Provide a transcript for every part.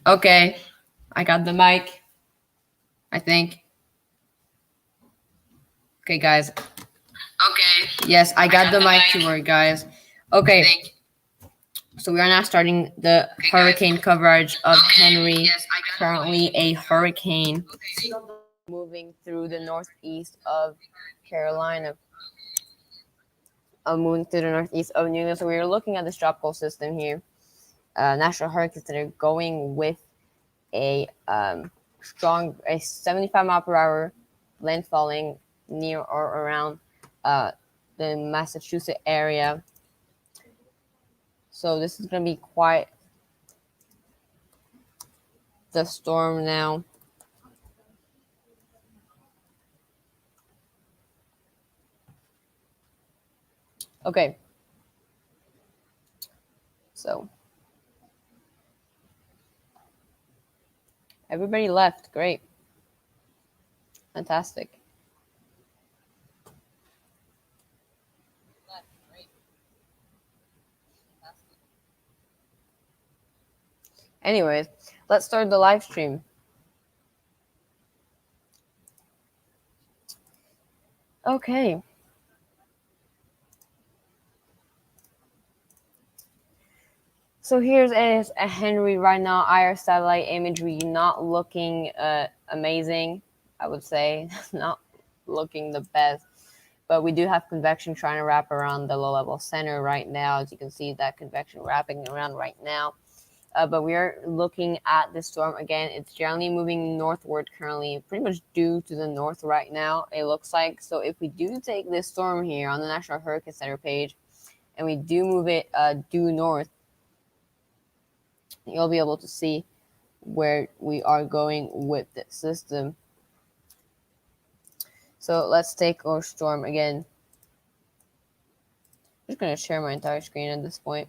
Okay, I got the mic, I think. Okay, guys. Okay. Yes, I got the mic to work, guys. Okay, so we are now starting the hurricane coverage of Henri. Yes, I got Currently a hurricane moving through the northeast of Carolina. Moving through the northeast of New England. So we are looking at this tropical system here. National Hurricane Center going with a strong, a 75 mile per hour landfalling near or around the Massachusetts area. So this is going to be quite the storm now. Okay. So everybody left. Great. Fantastic. Anyways, let's start the live stream. Okay. So here's a Henri right now, IR satellite imagery, not looking amazing, I would say, not looking the best. But we do have convection trying to wrap around the low-level center right now. As you can see, that convection wrapping around right now. But we are looking at the storm again. It's generally moving northward currently, pretty much due to the north right now, it looks like. So if we do take this storm here on the National Hurricane Center page, and we do move it due north, you'll be able to see where we are going with the system. So let's take our storm again. I'm just going to share my entire screen at this point.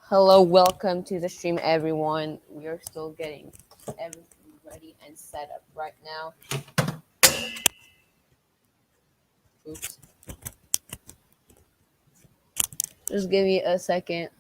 Hello, welcome to the stream, everyone. We are still getting everything ready and set up right now. Oops. Just give me a second.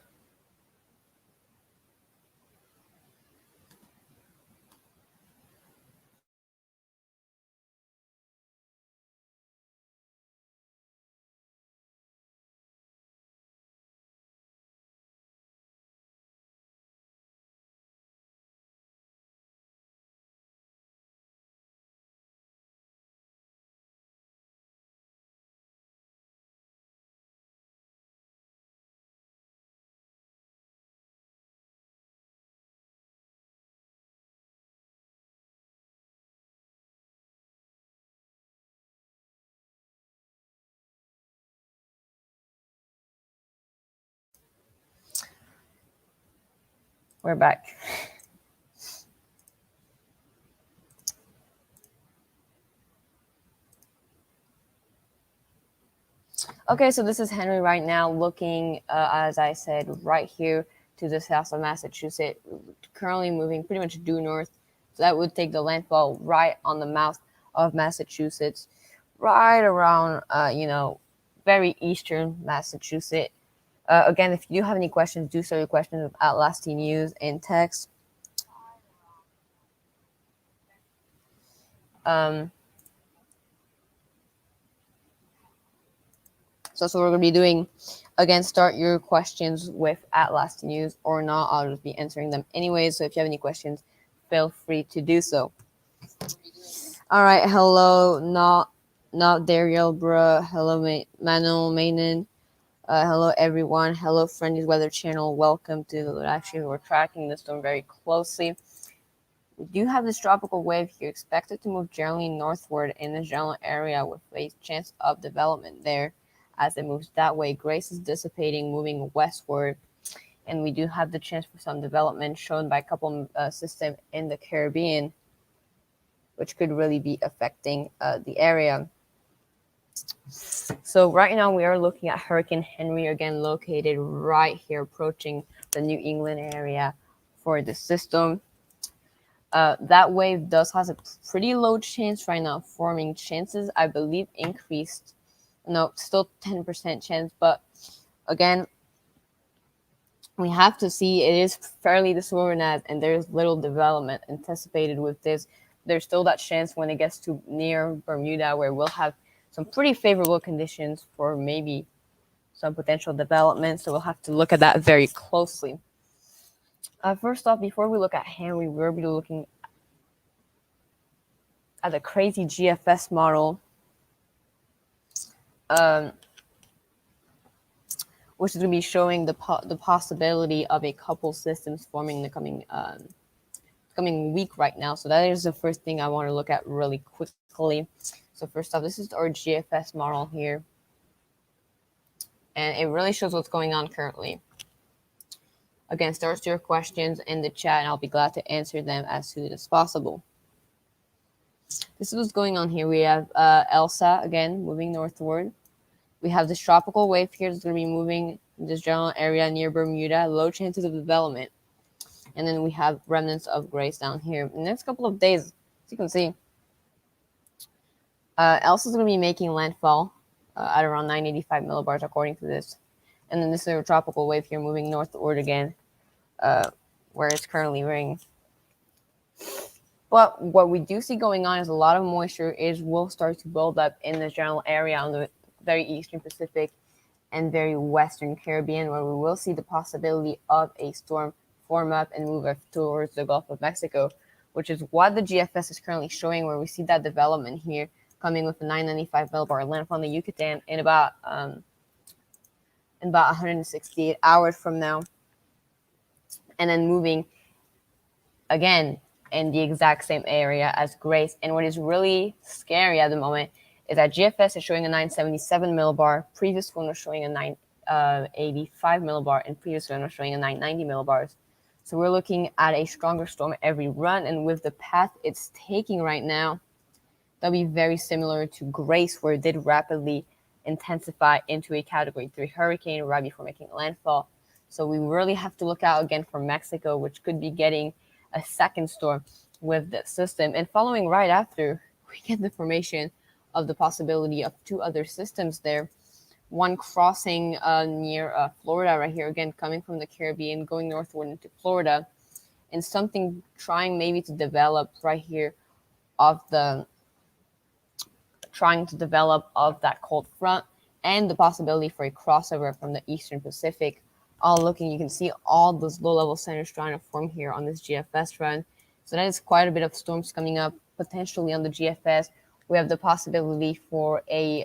We're back. Okay, so this is Henri right now looking, as I said, right here to the south of Massachusetts, currently moving pretty much due north. So that would take the landfall right on the mouth of Massachusetts, right around, very eastern Massachusetts. Again, if you have any questions, do send your questions at Lasty News in text. So that's what we're going to be doing. Again, start your questions with @Lasty News or not. I'll just be answering them anyways. So if you have any questions, feel free to do so. All right. Hello, not Daryl, bruh. Hello, Manuel Mainen. Hello, everyone. Hello, Friendly's Weather Channel. Welcome to. Actually, we're tracking this storm very closely. We do have this tropical wave here, expected to move generally northward in the general area with a chance of development there. As it moves that way, Grace is dissipating, moving westward, and we do have the chance for some development shown by a couple systems in the Caribbean, which could really be affecting the area. So right now we are looking at Hurricane Henri, again located right here, approaching the New England area for the system. That wave does has a pretty low chance right now forming. Chances, I believe, increased. No, still 10% chance, but again, we have to see it is fairly disorganized and there's little development anticipated with this. There's still that chance when it gets to near Bermuda where we'll have some pretty favorable conditions for maybe some potential development. So we'll have to look at that very closely. First off, before we look at Henry, we'll be looking at the crazy GFS model, which is going to be showing the possibility of a couple systems forming in the coming week right now. So that is the first thing I want to look at really quickly. So first off, this is our GFS model here. And it really shows what's going on currently. Again, start your questions in the chat, and I'll be glad to answer them as soon as possible. This is what's going on here. We have Elsa, again, moving northward. We have this tropical wave here that's going to be moving in this general area near Bermuda, low chances of development. And then we have remnants of Grace down here. In the next couple of days, as you can see, Elsa is going to be making landfall at around 985 millibars, according to this. And then this is a tropical wave here moving northward again, where it's currently raining. But what we do see going on is a lot of moisture will start to build up in the general area on the very eastern Pacific and very western Caribbean, where we will see the possibility of a storm form up and move towards the Gulf of Mexico, which is what the GFS is currently showing, where we see that development here coming with a 995 millibar landfall on the Yucatan in about 168 hours from now, and then moving again in the exact same area as Grace. And what is really scary at the moment is that GFS is showing a 977 millibar, previous one was showing a 985 millibar, and previous one was showing a 990 millibars. So we're looking at a stronger storm every run, and with the path it's taking right now, that'll be very similar to Grace, where it did rapidly intensify into a Category 3 hurricane right before making landfall. So we really have to look out again for Mexico, which could be getting a second storm with the system. And following right after, we get the formation of the possibility of two other systems there. One crossing near Florida right here, again, coming from the Caribbean, going northward into Florida, and something trying maybe to develop right here trying to develop of that cold front, and the possibility for a crossover from the eastern Pacific. All looking, you can see all those low-level centers trying to form here on this GFS run. So that is quite a bit of storms coming up potentially on the GFS. We have the possibility for a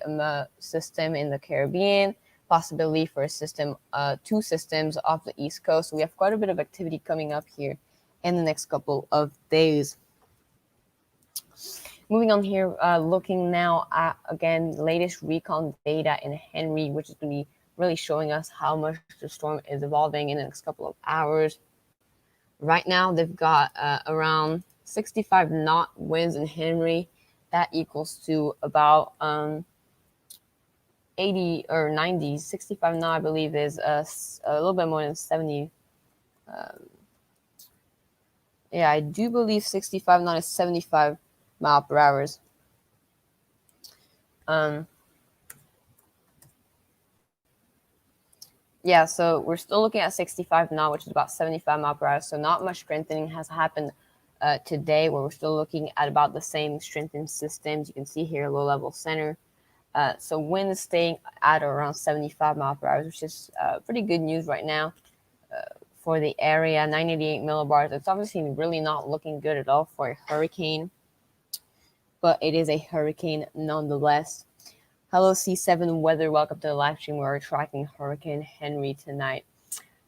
system in the Caribbean, possibility for a system, two systems off the East Coast. So we have quite a bit of activity coming up here in the next couple of days. Moving on here, looking now at, again, latest recon data in Henri, which is going to be really showing us how much the storm is evolving in the next couple of hours. Right now, they've got around 65 knot winds in Henri. That equals to about 80 or 90, 65 knot, I believe, is a little bit more than 70. Yeah, I do believe 65 knot is 75 mile per hour. Yeah, so we're still looking at 65 knot, which is about 75 mile per hour. So not much strengthening has happened today, where we're still looking at about the same strengthened systems. You can see here, low level center. So wind is staying at around 75 mile per hour, which is pretty good news right now for the area. 988 millibars. It's obviously really not looking good at all for a hurricane, but it is a hurricane nonetheless. Hello, C7 Weather. Welcome to the live stream. We're tracking Hurricane Henri tonight,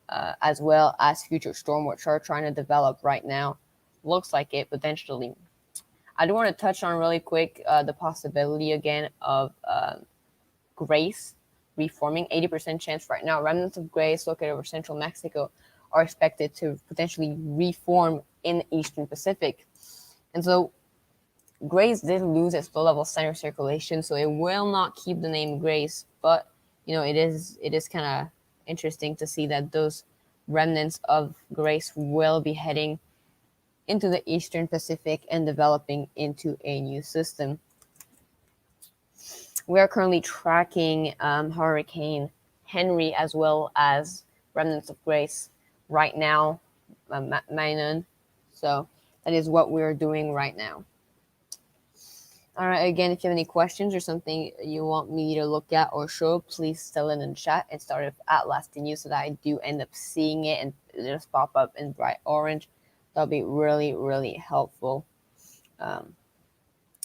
as well as future storm, which are trying to develop right now. Looks like it potentially. I do want to touch on really quick the possibility again of Grace reforming. 80% chance right now. Remnants of Grace located over central Mexico are expected to potentially reform in the eastern Pacific. And so Grace did lose its low-level center circulation, so it will not keep the name Grace. But it is kind of interesting to see that those remnants of Grace will be heading into the eastern Pacific and developing into a new system. We are currently tracking Hurricane Henri as well as remnants of Grace. right now, Mainan. So that is what we're doing right now. All right, again, if you have any questions or something you want me to look at or show, please tell it in the chat and start it at last in use so that I do end up seeing it and it just pop up in bright orange. That'll be really, really helpful.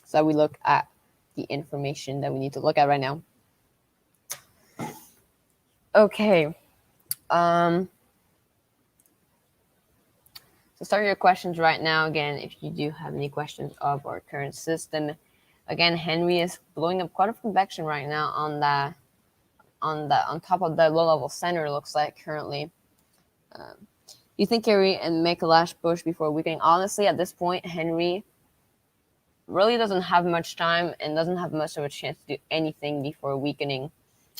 So we look at the information that we need to look at right now. Okay. So start your questions right now. Again, if you do have any questions of our current system. Again, Henri is blowing up quite a convection right now on top of the low level center. Looks like currently. You think Henri and make a last push before weakening? Honestly, at this point, Henri really doesn't have much time and doesn't have much of a chance to do anything before weakening.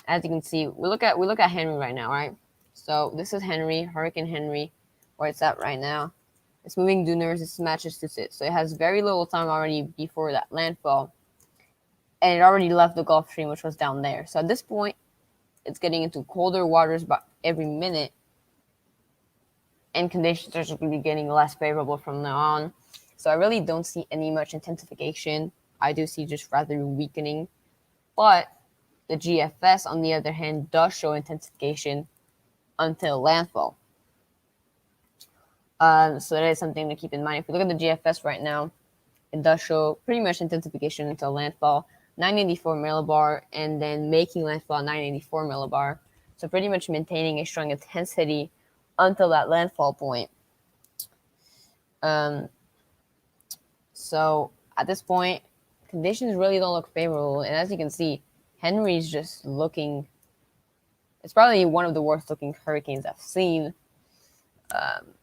As you can see, we look at Henri right now, right? So this is Henri, Hurricane Henri, where it's at right now. It's moving due north. This matches to sit, so it has very little time already before that landfall, and it already left the Gulf Stream, which was down there. So at this point, it's getting into colder waters about every minute, and conditions are going to be getting less favorable from now on. So I really don't see any much intensification. I do see just rather weakening, but the GFS, on the other hand, does show intensification until landfall. So that is something to keep in mind. If we look at the GFS right now, it does show pretty much intensification until landfall, 984 millibar, and then making landfall 984 millibar. So pretty much maintaining a strong intensity until that landfall point. So at this point, conditions really don't look favorable. And as you can see, Henri's just looking, it's probably one of the worst looking hurricanes I've seen.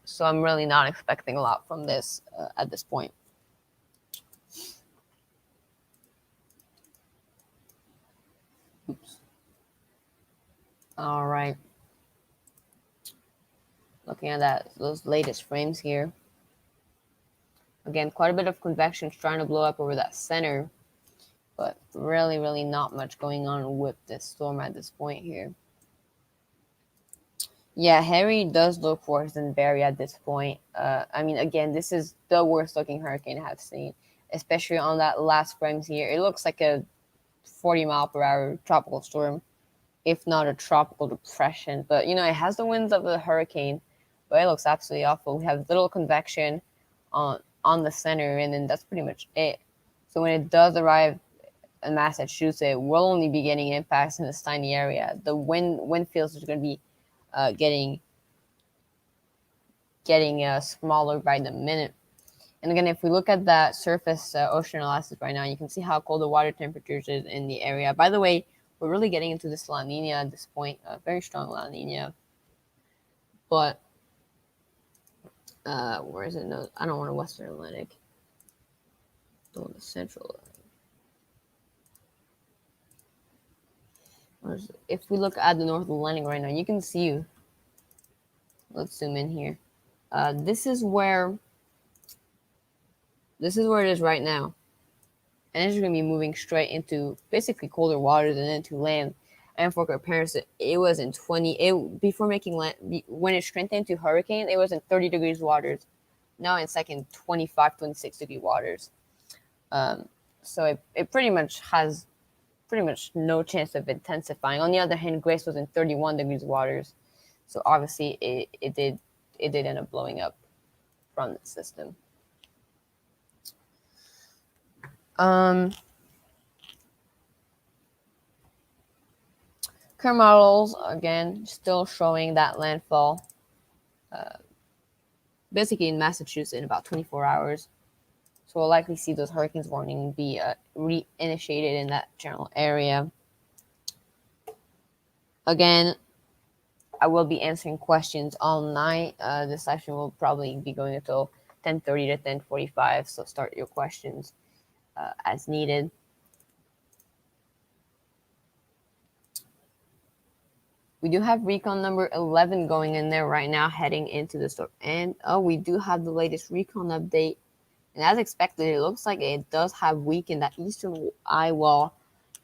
So I'm really not expecting a lot from this at this point. Oops. All right. Looking at those latest frames here. Again, quite a bit of convection trying to blow up over that center, but really, really not much going on with this storm at this point here. Yeah, Henri does look worse than Barry at this point. I mean, again, this is the worst looking hurricane I've seen, especially on that last frames here. It looks like a 40-mile-per-hour tropical storm, if not a tropical depression. But, it has the winds of a hurricane, but it looks absolutely awful. We have little convection on the center, and then that's pretty much it. So when it does arrive in Massachusetts, we'll only be getting impacts in this tiny area. The wind fields are going to be getting smaller by the minute. And again, if we look at that surface ocean analysis right now, you can see how cold the water temperatures is in the area. By the way, we're really getting into this La Nina at this point, very strong La Nina. But where is it? No, I don't want a Western Atlantic. I want the Central Atlantic. If we look at the North Atlantic right now, you can see. Let's zoom in here. This is where it is right now, and it's going to be moving straight into basically colder waters and into land. And for comparison, it was in before making land, when it strengthened to hurricane, it was in 30 degrees waters. Now it's like in 25, 26 degree waters. So it pretty much has no chance of intensifying. On the other hand, Grace was in 31 degrees waters. So obviously it did end up blowing up from the system. Current models, again, still showing that landfall basically in Massachusetts in about 24 hours. So we'll likely see those hurricanes warning be reinitiated in that general area. Again, I will be answering questions all night. This session will probably be going until 10:30 to 10:45, so start your questions as needed. We do have recon number 11 going in there right now, heading into the storm. And we do have the latest recon update. And as expected, it looks like it does have weakened. That eastern eye wall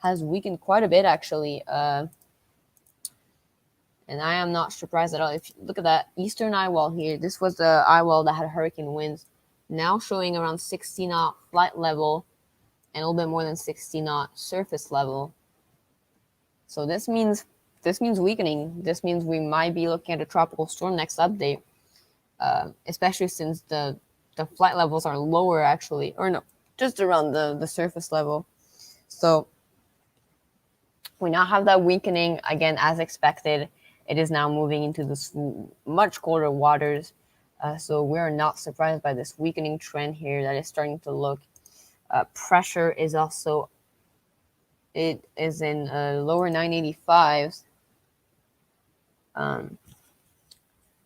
has weakened quite a bit, actually. And I am not surprised at all. If you look at that eastern eye wall here, this was the eye wall that had hurricane winds, now showing around 60 knot flight level and a little bit more than 60 knot surface level. So this means weakening. This means we might be looking at a tropical storm next update, especially since the flight levels are lower actually, or no, just around the surface level. So we now have that weakening again as expected. It is now moving into this much colder waters. So we're not surprised by this weakening trend here that is starting to look. Pressure is also, it is in lower 985s.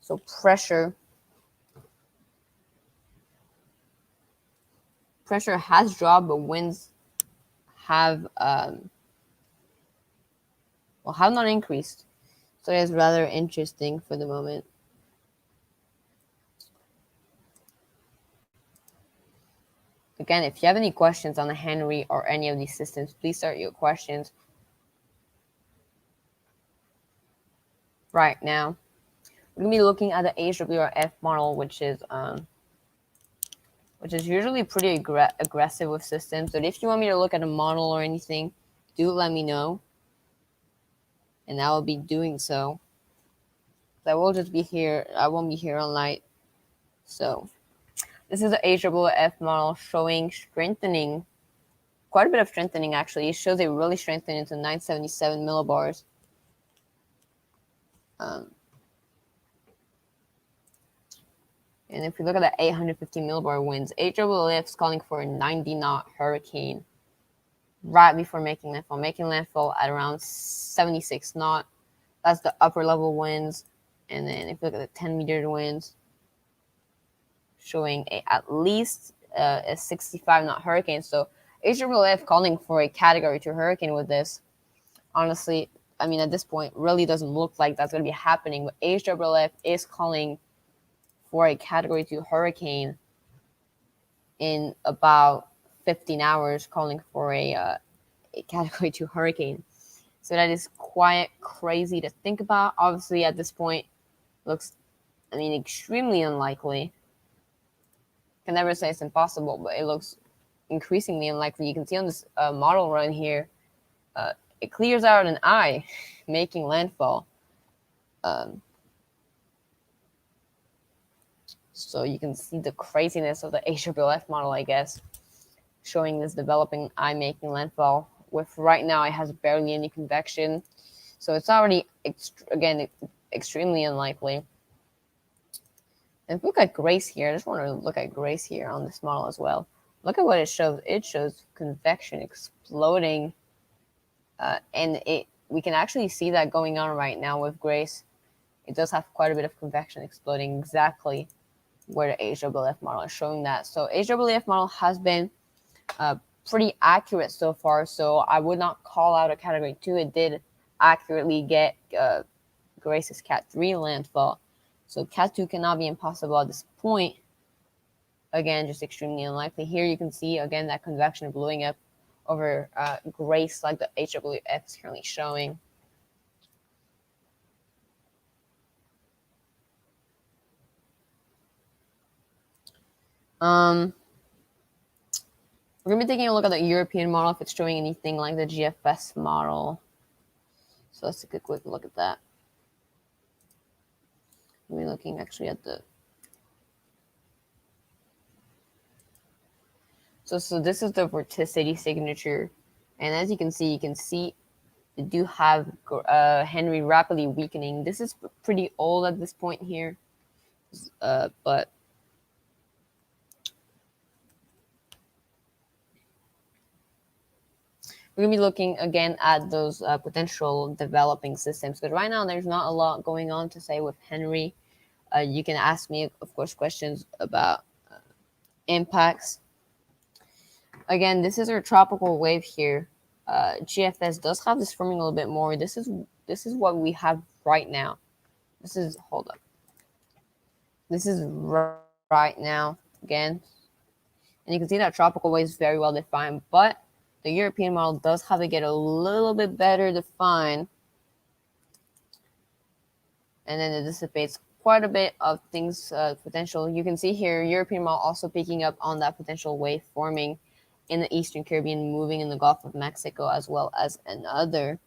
So pressure has dropped, but winds have have not increased. So it is rather interesting for the moment. Again, if you have any questions on the Henri or any of these systems, please start your questions right now. We're going to be looking at the HWRF model, which is usually pretty aggressive with systems. But if you want me to look at a model or anything, do let me know, and I will be doing so. I will just be here. I won't be here all night. So this is the HWF model showing strengthening, quite a bit of strengthening actually. It shows it really strengthened into 977 millibars. And if you look at the 850 millibar winds, HWF is calling for a 90 knot hurricane right before making landfall at around 76 knot. That's the upper level winds. And then if you look at the 10 meter winds, showing at least a 65 knot hurricane. So HWF calling for a category 2 hurricane with this. Honestly, I mean, at this point, really doesn't look like that's going to be happening. But HWF is calling for a category 2 hurricane in about 15 hours, calling for a category 2 hurricane. So that is quite crazy to think about. Obviously, at this point, looks, I mean, extremely unlikely. Can never say it's impossible, but it looks increasingly unlikely. You can see on this model run here, it clears out an eye, making landfall. So you can see the craziness of the HWF model, I guess, showing this developing eye making landfall. With right now, it has barely any convection. So it's already, again, extremely unlikely. And look at Grace here. I just want to look at Grace here on this model as well. Look at what it shows. It shows convection exploding. And we can actually see that going on right now with Grace. It does have quite a bit of convection exploding exactly where the HWF model is showing that. So HWF model has been pretty accurate so far. So I would not call out a category 2. It did accurately get Grace's Cat 3 landfall. So Cat 2 cannot be impossible at this point. Again, just extremely unlikely. Here you can see, again, that convection blowing up over Grace like the HWF is currently showing. We're going to be taking a look at the European model if it's showing anything like the GFS model. So let's take a quick look at that. We're looking actually at the... So this is the vorticity signature. And as you can see they do have Henri rapidly weakening. This is pretty old at this point here. But we're going to be looking again at those potential developing systems. Because right now there's not a lot going on to say with Henri. You can ask me, of course, questions about impacts. Again, this is our tropical wave here. GFS does have this forming a little bit more. This is what we have right now. This is right now again, and you can see that tropical wave is very well defined. But the European model does have to get a little bit better defined and then it dissipates quite a bit of things potential. You can see here European model also picking up on that potential wave forming in the Eastern Caribbean, moving in the Gulf of Mexico, as well as another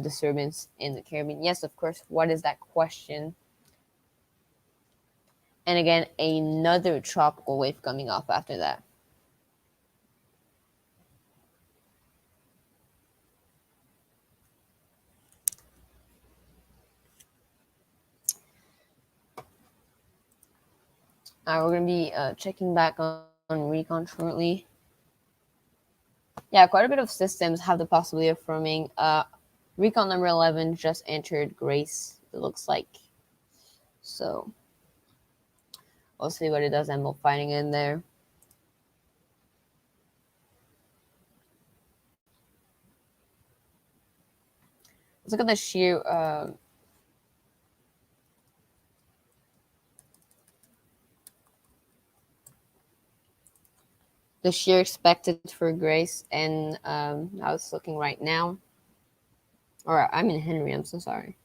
disturbance in the Caribbean. Yes, of course. What is that question? And again, another tropical wave coming off after that. All right, we're going to be checking back on recon shortly. Yeah, quite a bit of systems have the possibility of forming. Recon number 11 just entered Grace, it looks like. So we'll see what it does, and we'll fighting in there. Let's look at the shear. The shear expected for Grace, and I was looking right now. Or I'm in Henry, I'm so sorry.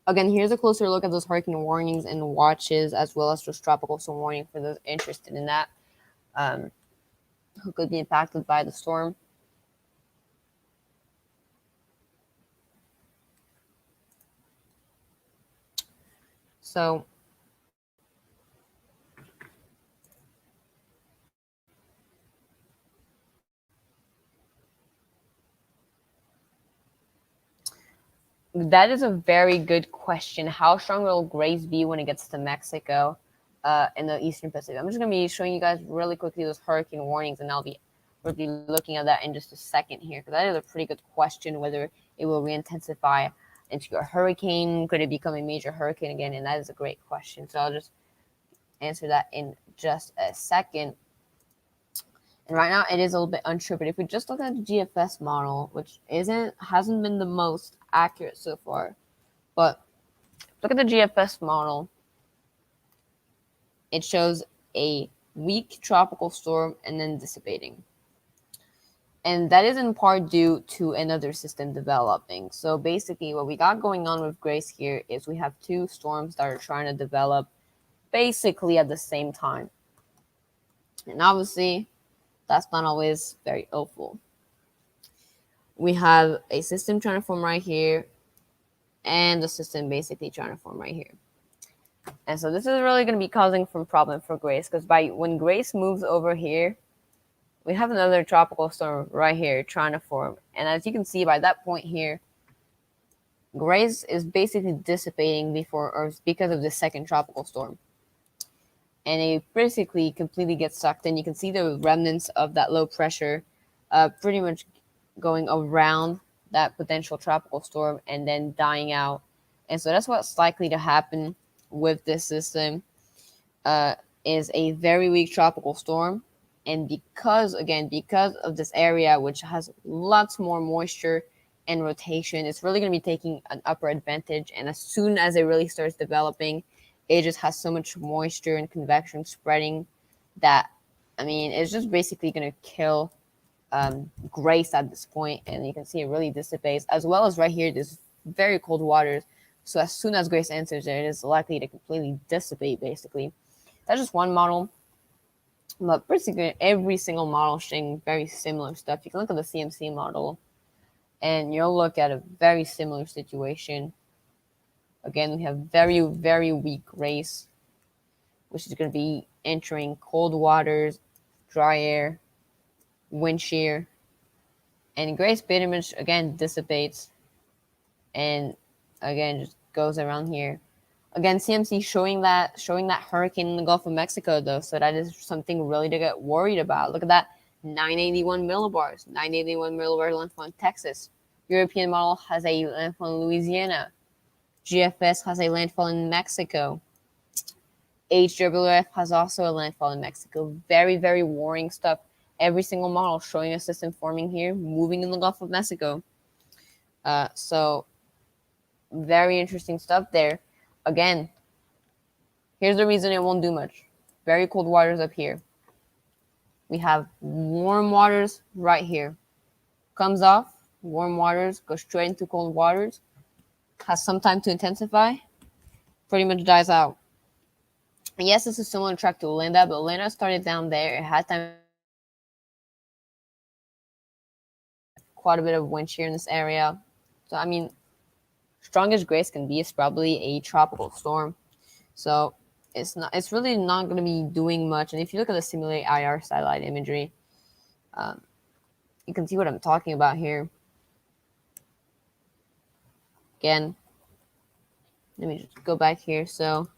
Again, here's a closer look at those hurricane warnings and watches, as well as those tropical storm warning for those interested in that, who could be impacted by the storm. So that is a very good question. How strong will Grace be when it gets to Mexico in the Eastern Pacific? I'm just going to be showing you guys really quickly those hurricane warnings, and we'll be looking at that in just a second here, because that is a pretty good question, whether it will re-intensify into a hurricane. Could it become a major hurricane again? And that is a great question. So I'll just answer that in just a second. And right now it is a little bit unsure, but if we just look at the GFS model, which hasn't been the most accurate so far, but look at the GFS model. It shows a weak tropical storm and then dissipating. And that is in part due to another system developing. So basically what we got going on with Grace here is we have two storms that are trying to develop basically at the same time. And obviously that's not always very helpful. We have a system trying to form right here, and the system basically trying to form right here. And so this is really going to be causing some problem for Grace, because when Grace moves over here, we have another tropical storm right here trying to form. And as you can see by that point here, Grace is basically dissipating because of the second tropical storm. And it basically completely gets sucked in. You can see the remnants of that low pressure pretty much going around that potential tropical storm and then dying out. And so that's what's likely to happen with this system, is a very weak tropical storm. And because of this area, which has lots more moisture and rotation, it's really going to be taking an upper advantage. And as soon as it really starts developing, it just has so much moisture and convection spreading that, it's just basically going to kill Grace at this point. And you can see it really dissipates, as well as right here, there's very cold waters. So as soon as Grace enters there, it is likely to completely dissipate, basically. That's just one model. But basically, every single model showing very similar stuff. You can look at the CMC model, and you'll look at a very similar situation. Again, we have very, very weak Grace, which is going to be entering cold waters, dry air, wind shear. And Grace pretty much, again, dissipates. And, again, just goes around here. Again, CMC showing that hurricane in the Gulf of Mexico, though, so that is something really to get worried about. Look at that, 981 millibars landfall in Texas. European model has a landfall in Louisiana. GFS has a landfall in Mexico. HWF has also a landfall in Mexico. Very, very worrying stuff. Every single model showing a system forming here, moving in the Gulf of Mexico. So very interesting stuff there. Again, here's the reason it won't do much. Very cold waters up here. We have warm waters right here. Comes off, warm waters, go straight into cold waters. has some time to intensify, pretty much dies out. And yes, this is similar track to Linda, but Linda started down there. It had time quite a bit of wind shear in this area. So, I mean, strong as Grace can be, it's probably a tropical storm. So it's really not going to be doing much. And if you look at the simulate IR satellite imagery, you can see what I'm talking about here. Again, let me just go back here. So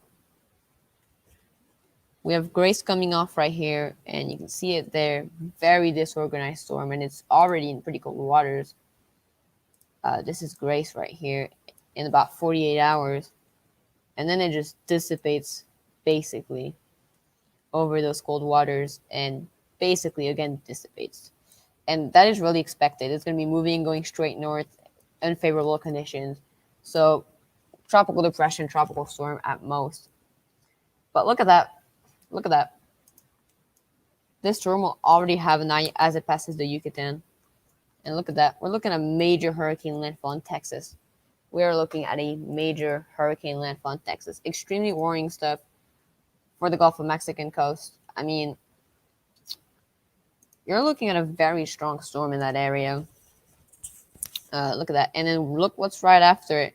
we have Grace coming off right here, and you can see it there. Very disorganized storm, and it's already in pretty cold waters. This is Grace right here in about 48 hours. And then it just dissipates basically over those cold waters and basically again dissipates. And that is really expected. It's going to be moving, going straight north, unfavorable conditions. So tropical depression, tropical storm at most. But look at that. Look at that. This storm will already have an eye as it passes the Yucatan. And look at that. We're looking at a major hurricane landfall in Texas. We are looking at a major hurricane landfall in Texas. Extremely worrying stuff for the Gulf of Mexican coast. I mean, you're looking at a very strong storm in that area. Look at that. And then look what's right after it.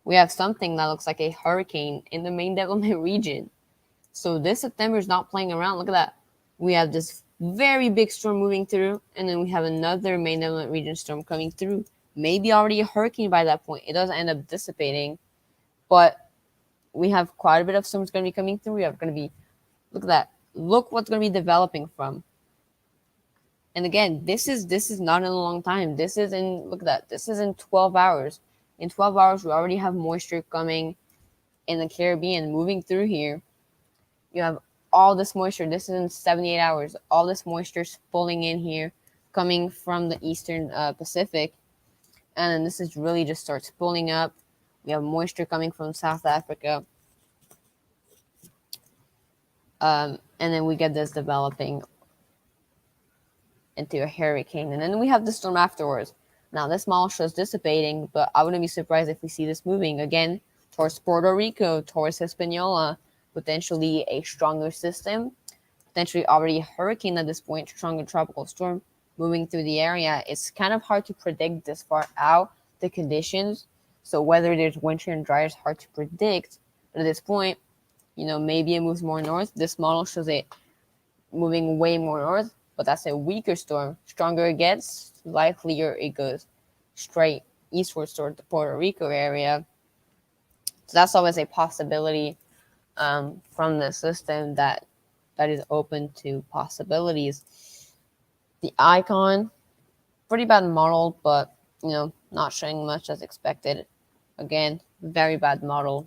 We have something that looks like a hurricane in the main development region. So this September is not playing around. Look at that. We have this very big storm moving through, and then we have another main development region storm coming through. Maybe already a hurricane by that point. It doesn't end up dissipating, but we have quite a bit of storms going to be coming through. We have going to be, look at that. Look what's going to be developing from. And again, this is not in a long time. This is in, look at that. This is in 12 hours. In 12 hours, we already have moisture coming in the Caribbean, moving through here. You have all this moisture. This is in 78 hours. All this moisture is pulling in here, coming from the Eastern Pacific. And then this is really just starts pulling up. We have moisture coming from South Africa. And then we get this developing into a hurricane. And then we have the storm afterwards. Now, this model shows dissipating, but I wouldn't be surprised if we see this moving again towards Puerto Rico, towards Hispaniola, potentially a stronger system, potentially already a hurricane at this point, stronger tropical storm moving through the area. It's kind of hard to predict this far out, the conditions. So whether there's wind shear and dry is hard to predict. But at this point, you know, maybe it moves more north. This model shows it moving way more north, but that's a weaker storm. Stronger it gets, likelier it goes straight eastwards toward the Puerto Rico area. So that's always a possibility from the system that is open to possibilities. The icon, pretty bad model, but you know, not showing much as expected. Again, very bad model.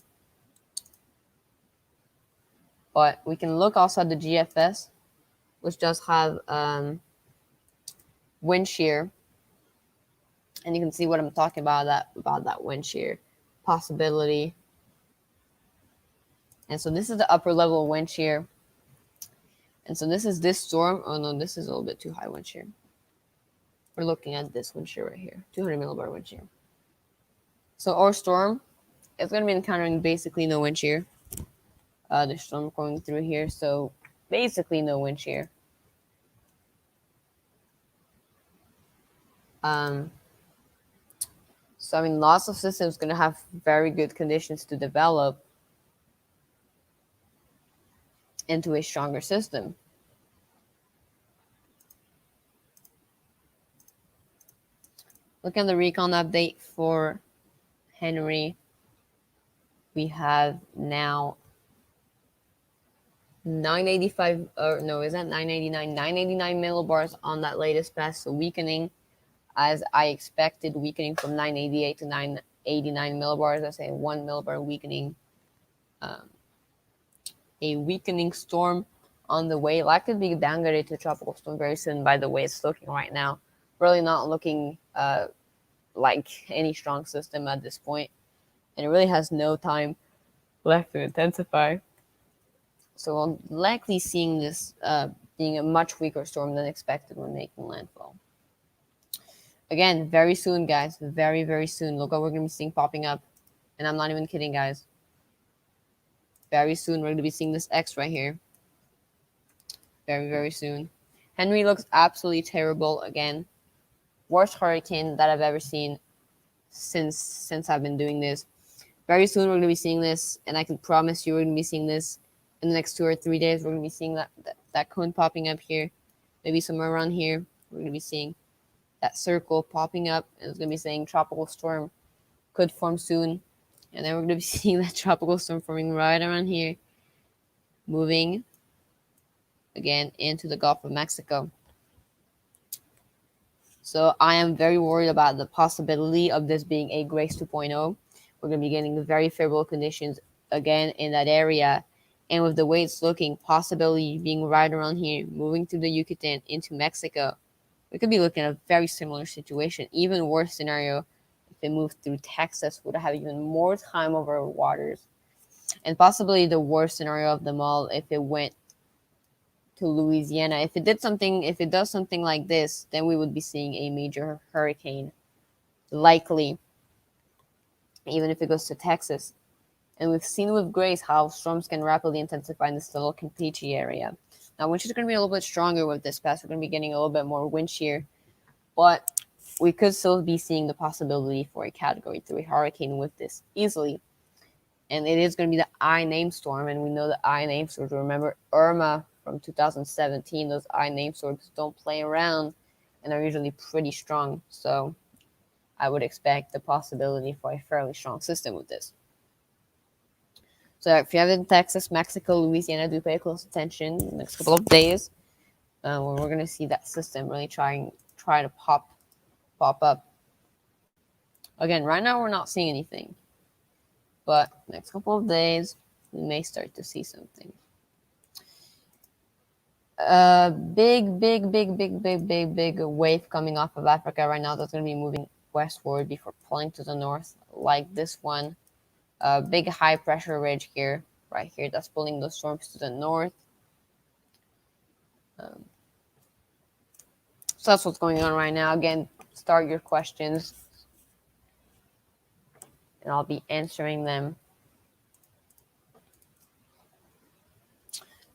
But we can look also at the GFS, which does have wind shear, and you can see what I'm talking about that wind shear possibility. And so this is the upper level wind shear. And so this is this storm. Oh no, this is a little bit too high wind shear. We're looking at this wind shear right here, 200 millibar wind shear. So our storm is going to be encountering basically no wind shear. The storm going through here, so basically no wind shear. So I mean, lots of systems going to have very good conditions to develop into a stronger system. Look at the recon update for Henri. We have now 985, or no, is that 989? 989 millibars on that latest pass, so weakening as I expected, weakening from 988 to 989 millibars. That's a 1 millibar weakening. A weakening storm on the way. Likely to be downgraded to a tropical storm very soon, by the way it's looking right now. Really not looking like any strong system at this point. And it really has no time left to intensify. So we're likely seeing this being a much weaker storm than expected when making landfall. Again, very soon, guys. Very, very soon. Look what we're going to be seeing popping up. And I'm not even kidding, guys. Very soon, we're going to be seeing this X right here. Very, very soon. Henri looks absolutely terrible again. Worst hurricane that I've ever seen since I've been doing this. Very soon, we're going to be seeing this, and I can promise you we're going to be seeing this in the next 2 or 3 days. We're going to be seeing that cone popping up here. Maybe somewhere around here. We're going to be seeing that circle popping up, and it's going to be saying tropical storm could form soon. And then we're going to be seeing that tropical storm forming right around here, moving again into the Gulf of Mexico. So I am very worried about the possibility of this being a Grace 2.0. We're going to be getting very favorable conditions again in that area. And with the way it's looking, possibility being right around here, moving through the Yucatan into Mexico, we could be looking at a very similar situation. Even worse scenario, if it moved through Texas, would have even more time over waters. And possibly the worst scenario of them all, if it went to Louisiana. If it does something like this, then we would be seeing a major hurricane, likely, even if it goes to Texas. And we've seen with Grace how storms can rapidly intensify in this little Campeche area. Now, wind shear is going to be a little bit stronger with this pass. We're going to be getting a little bit more wind shear, but we could still be seeing the possibility for a Category 3 hurricane with this easily. And it is going to be the I name storm, and we know the I name storms. Remember Irma from 2017. Those I name storms don't play around, and are usually pretty strong. So I would expect the possibility for a fairly strong system with this. So if you have it in Texas, Mexico, Louisiana, do pay close attention in the next couple of days. When we're going to see that system really try to pop up. Again, right now we're not seeing anything. But next couple of days, we may start to see something. Big wave coming off of Africa right now that's going to be moving westward before pulling to the north, like this one. Big high pressure ridge here, right here, that's pulling those storms to the north. So that's what's going on right now. Again, start your questions, and I'll be answering them.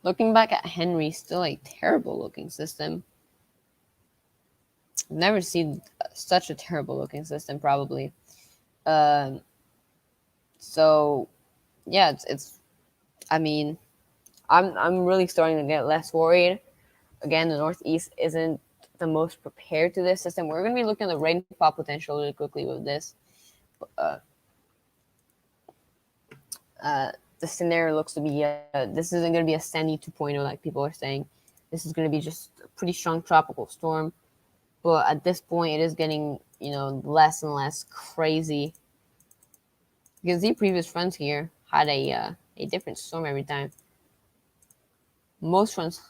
Looking back at Henri, still a terrible looking system. I've never seen such a terrible looking system, probably. So yeah, it's I mean, I'm really starting to get less worried. Again, the Northeast isn't the most prepared to this system. We're going to be looking at the rainfall potential really quickly with this. The scenario looks to be this isn't going to be a Sandy 2.0 like people are saying. This is going to be just a pretty strong tropical storm. But at this point, it is getting, less and less crazy. You can see previous runs here had a different storm every time. Most runs,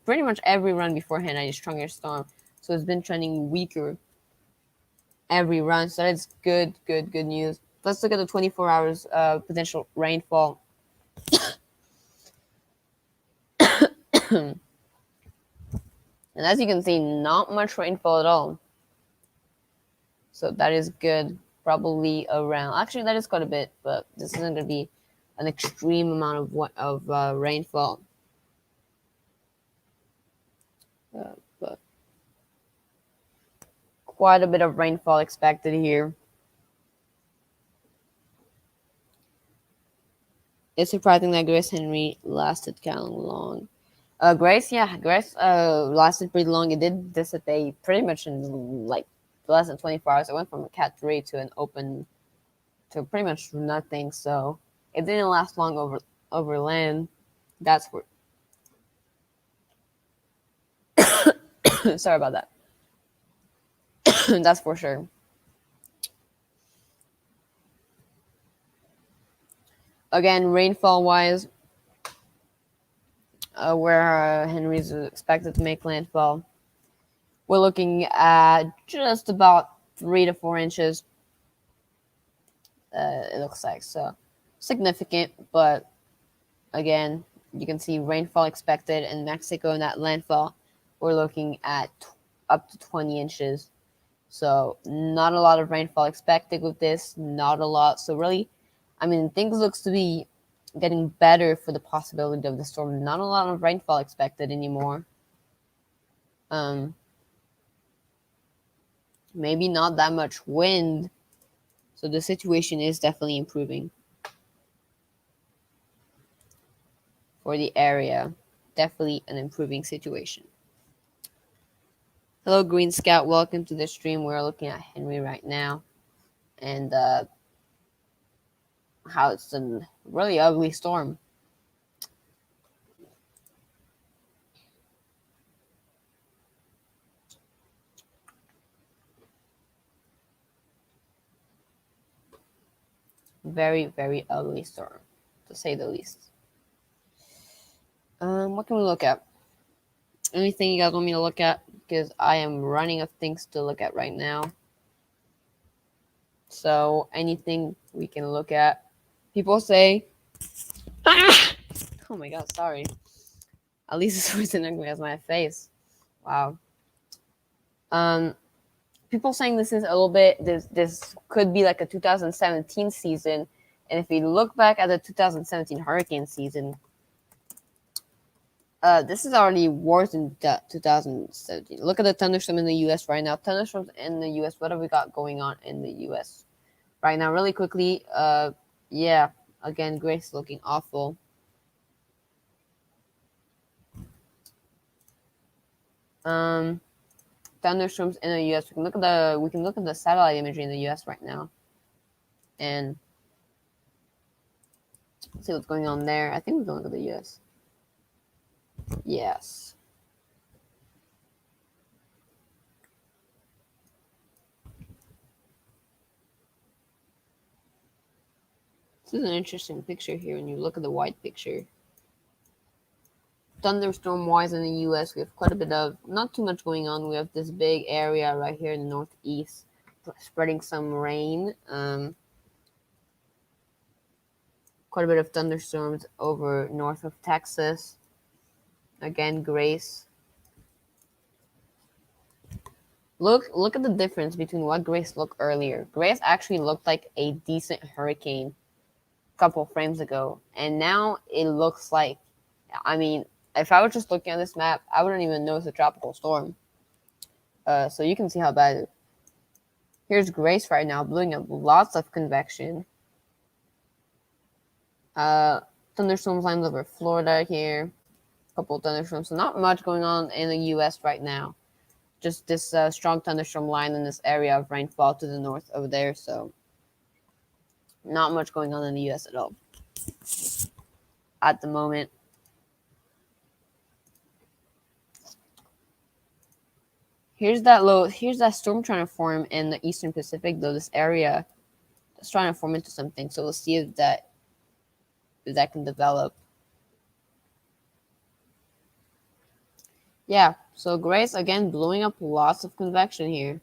pretty much every run beforehand had a stronger storm. So it's been trending weaker every run. So that's good news. Let's look at the 24 hours potential rainfall. And as you can see, not much rainfall at all. So that is good. Probably around, actually that is quite a bit, but this isn't going to be an extreme amount of rainfall. But quite a bit of rainfall expected here. It's surprising that Grace Henri lasted kind of long. Grace lasted pretty long. It did dissipate pretty much in like less than 24 hours. It went from a Cat 3 to an open to pretty much nothing. So it didn't last long over land. That's for sorry about that. That's for sure. Again, rainfall wise, where Henri's expected to make landfall, we're looking at just about 3 to 4 inches. It looks like, so significant, but again, you can see rainfall expected in Mexico in that landfall. We're looking at up to 20 inches. So not a lot of rainfall expected with this, not a lot. So really, I mean, things looks to be getting better for the possibility of the storm. Not a lot of rainfall expected anymore. Maybe not that much wind. So the situation is definitely improving for the area. Definitely an improving situation. Hello, Green Scout. Welcome to the stream. We're looking at Henri right now. And how it's a really ugly storm. Very, very ugly storm, to say the least. What can we look at? Anything you guys want me to look at? Because I am running of things to look at right now. So anything we can look at. People say, oh my god, sorry. At least this wasn't ugly as my face. Wow. People saying this is a little bit. This could be like a 2017 season, and if we look back at the 2017 hurricane season, this is already worse than 2017. Look at the thunderstorm in the U.S. right now. Thunderstorms in the U.S. What have we got going on in the U.S. right now? Really quickly. Yeah. Again, Grace looking awful. Thunderstorms in the U.S. We can look at the satellite imagery in the U.S. right now, and see what's going on there. I think we can look at the U.S. Yes. This is an interesting picture here when you look at the wide picture. Thunderstorm wise in the US, we have quite a bit of, not too much going on. We have this big area right here in the northeast spreading some rain. Quite a bit of thunderstorms over north of Texas. Again, Grace. Look at the difference between what Grace looked earlier. Grace actually looked like a decent hurricane a couple frames ago, and now it looks like, I mean, if I was just looking at this map, I wouldn't even know it's a tropical storm. So you can see how bad it is. Here's Grace right now, blowing up lots of convection. Thunderstorms lines over Florida here. A couple of thunderstorms. So not much going on in the U.S. right now. Just this strong thunderstorm line in this area of rainfall to the north over there. So not much going on in the U.S. at all at the moment. Here's that storm trying to form in the Eastern Pacific, though. This area is trying to form into something. So we'll see if that can develop. Yeah, so Grace again blowing up lots of convection here.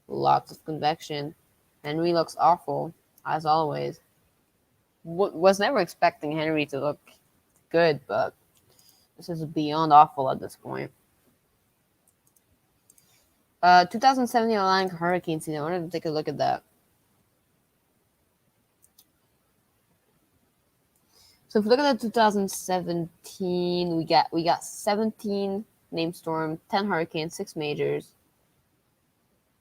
Lots of convection. Henri looks awful, as always. Was never expecting Henri to look good, but this is beyond awful at this point. 2017 Atlantic hurricane season. I wanted to take a look at that. So if we look at the 2017, we got 17 named storm, 10 hurricanes, 6 majors.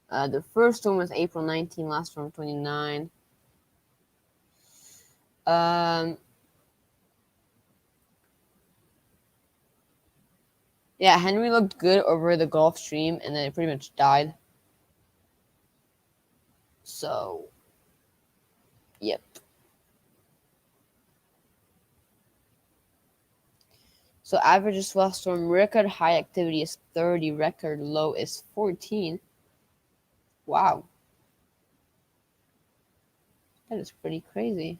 The first storm was April 19, last storm 29. Yeah, Henri looked good over the Gulf Stream, and then it pretty much died. So, yep. So average swell storm record high activity is 30, record low is 14. Wow. That is pretty crazy.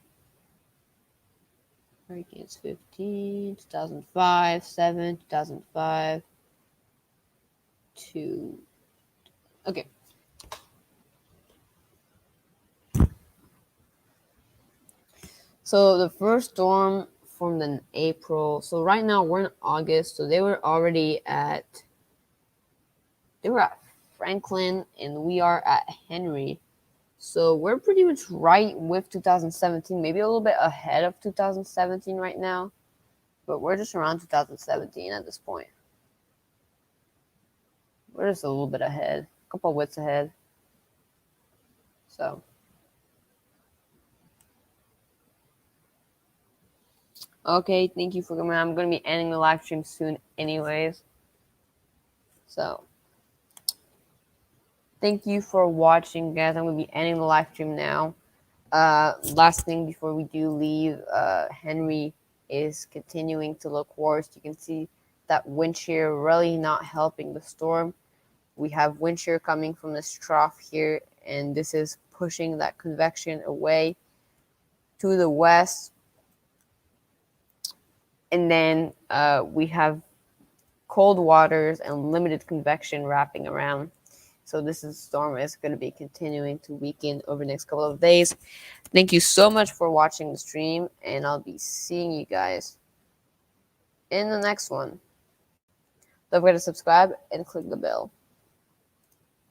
Hurricanes 15, 2005, 7, 2005, 2. Okay. So the first storm formed in April. So right now we're in August. So they were at Franklin, and we are at Henri. So we're pretty much right with 2017, maybe a little bit ahead of 2017 right now, but we're just around 2017 at this point. We're just a little bit ahead, a couple of widths ahead. So, okay, thank you for coming. I'm going to be ending the live stream soon anyways. So, thank you for watching, guys. I'm going to be ending the live stream now. Last thing before we do leave, Henri is continuing to look worse. You can see that wind shear really not helping the storm. We have wind shear coming from this trough here, and this is pushing that convection away to the west. And then we have cold waters and limited convection wrapping around. So this storm is going to be continuing to weaken over the next couple of days. Thank you so much for watching the stream, and I'll be seeing you guys in the next one. Don't forget to subscribe and click the bell.